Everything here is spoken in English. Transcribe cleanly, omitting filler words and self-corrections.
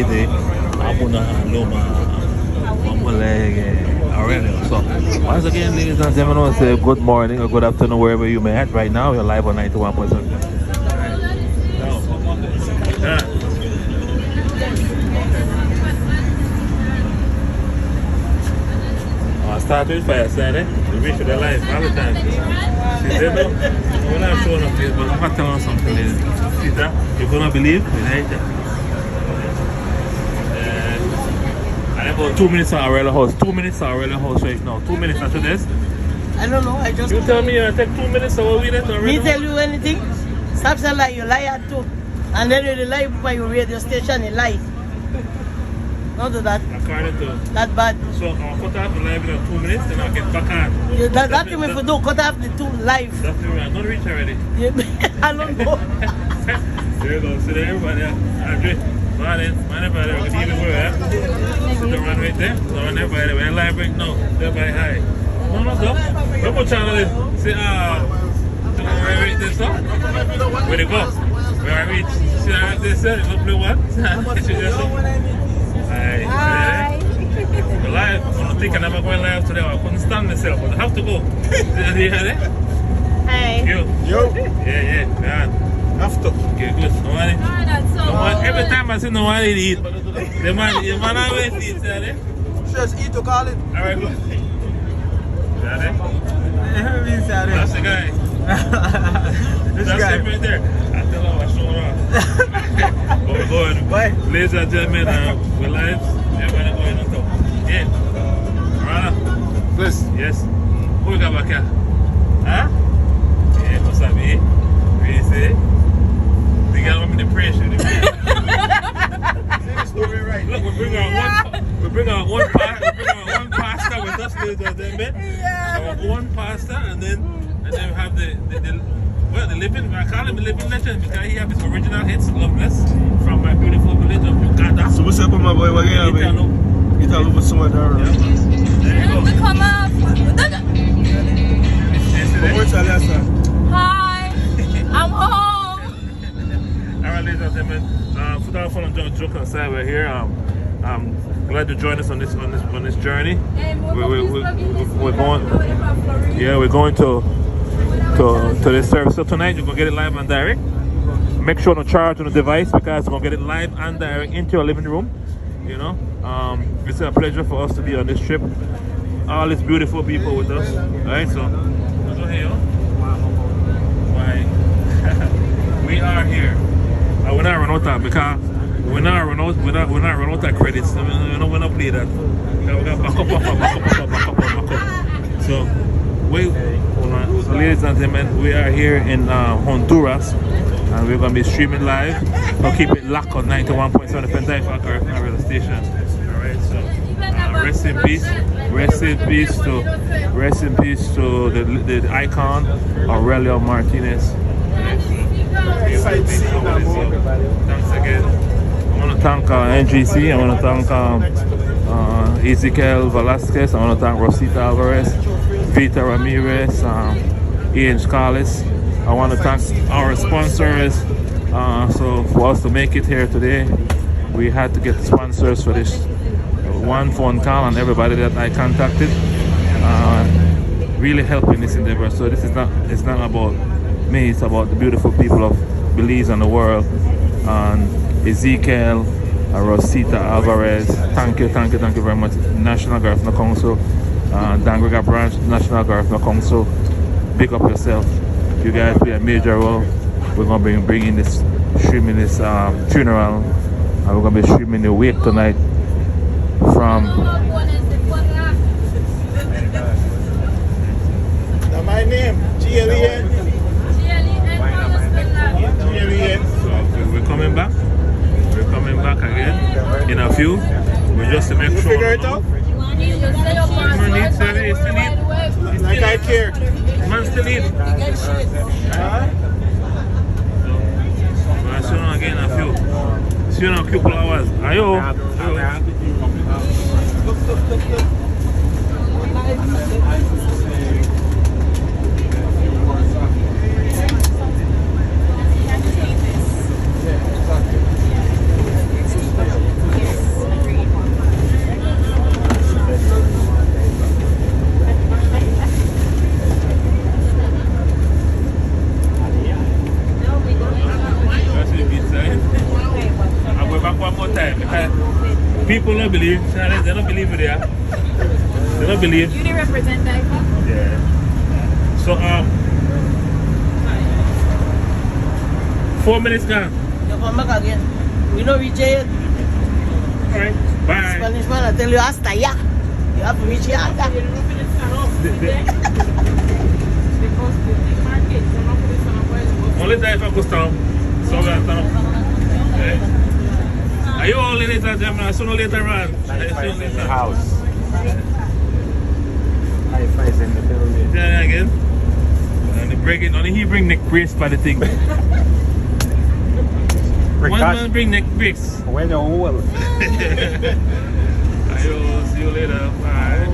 vede Abuna Loma Aurelio. So once again, ladies and gentlemen, I want to say good morning or good afternoon wherever you may at right now. You're live on 91.7. I start with fire, Saturday. We reach the life all the time. See that? We're not showing up here, but I'm going to tell you something. See that? You're going to believe? I about 2 minutes on Aurelia House. 2 minutes on Aurelia House right now. 2 minutes after this. I don't know. I just. You tell me you take 2 minutes or we let Me tell you anything? Stop saying like you lie too. And then you lie by your radio station, you lie. Don't do that. According to that bad. So I'll cut off the live in 2 minutes, then I'll get back on. That's what we do. Cut off the 2 live. That's the way I'm going to reach already. I don't know. There you go. So there everybody, Andre, Martin, everybody, we're going to give it away. So the run right there. So run everybody, we're live right now. Everybody high. No, no, go. Look what channel is. See, where I reach this up? Where they go? Where I reach. See, I this said, look blue one. Hi. We're live. I don't think I'm never going live today. I couldn't stand myself, but I have to go. You hear that? Hi. Yo. Yeah. Have to. Okay, good. No money. Every time I see no money to eat, the man always eats, eh? Just eat to call it. Alright, good. That's the guy. This That's guy. him right there. I tell him I'm showing off. But we're going. Bye. Ladies and gentlemen, we're live. Everybody going on top. Yeah. Rana. Please. Yes. Who we got back here? Huh? Yeah, what's up, eh? What you say? The girl want me to praise you. See the story right. Look, we bring out one pastor with us, ladies and gentlemen. Yeah. One pastor, and then we have the living, I call him the living legend because he has his original hits, Loveless, from my beautiful village of Uganda. So what's up with my boy? What you have? Get a little somewhere there. There you go. Come up. Hi, I'm home. Alright, ladies and gentlemen, without fun and joke aside, we're here. Glad to join us on this journey. We're going to this service. So tonight you're gonna get it live and direct. Make sure to charge on the device because we're gonna get it live and direct into your living room. You know, it's a pleasure for us to be on this trip. All these beautiful people with us. Alright, so go here. Why? We are here. We're not run out of because we're not run out of credits. We're not play that. We got back up. So ladies and gentlemen, we are here in Honduras, and we're going to be streaming live. We'll keep it locked on 91.7 DYFA Garifuna station. Alright, so rest in peace to the icon Aurelio Martinez. Thanks again. I want to thank NGC. I want to thank Ezekiel Velasquez. I want to thank Rosita Alvarez, Vita Ramirez, Ian Scarlett. I want to thank our sponsors. So for us to make it here today, we had to get sponsors for this one phone call and everybody that I contacted really helping this endeavor. So this is it's not about me, it's about the beautiful people of Belize and the world. And Ezekiel, Rosita Alvarez, thank you very much. National Garifuna Council, Dangrega Branch, National Garifuna Council, big up yourself. You guys play a major role. We're going to be bringing this, streaming this funeral, and we're going to be streaming the wake tonight from... My name, GLEN. So we're coming back. We're coming back again in a few. We're just to make sure. Figure it out? Man still need. Like I care. Man still need. So I'll see you again in a few. See you in a couple hours. Ayo. People don't believe. They don't believe it there. They don't believe. You didn't represent DYFA? Yeah. So 4 minutes gone. You come back again. We know we jail. Alright. Bye. Spanish man, I tell you, hasta ya. You have to reach here. Only DYFA goes down. So we're down. Are you all in it, Gemma? Sooner or later on. DYFA is in the house. DYFA is in the building. Yeah, again. And only he bring neck brace for the thing. One man bring neck brace. Where the hole? I will see you later. Bye.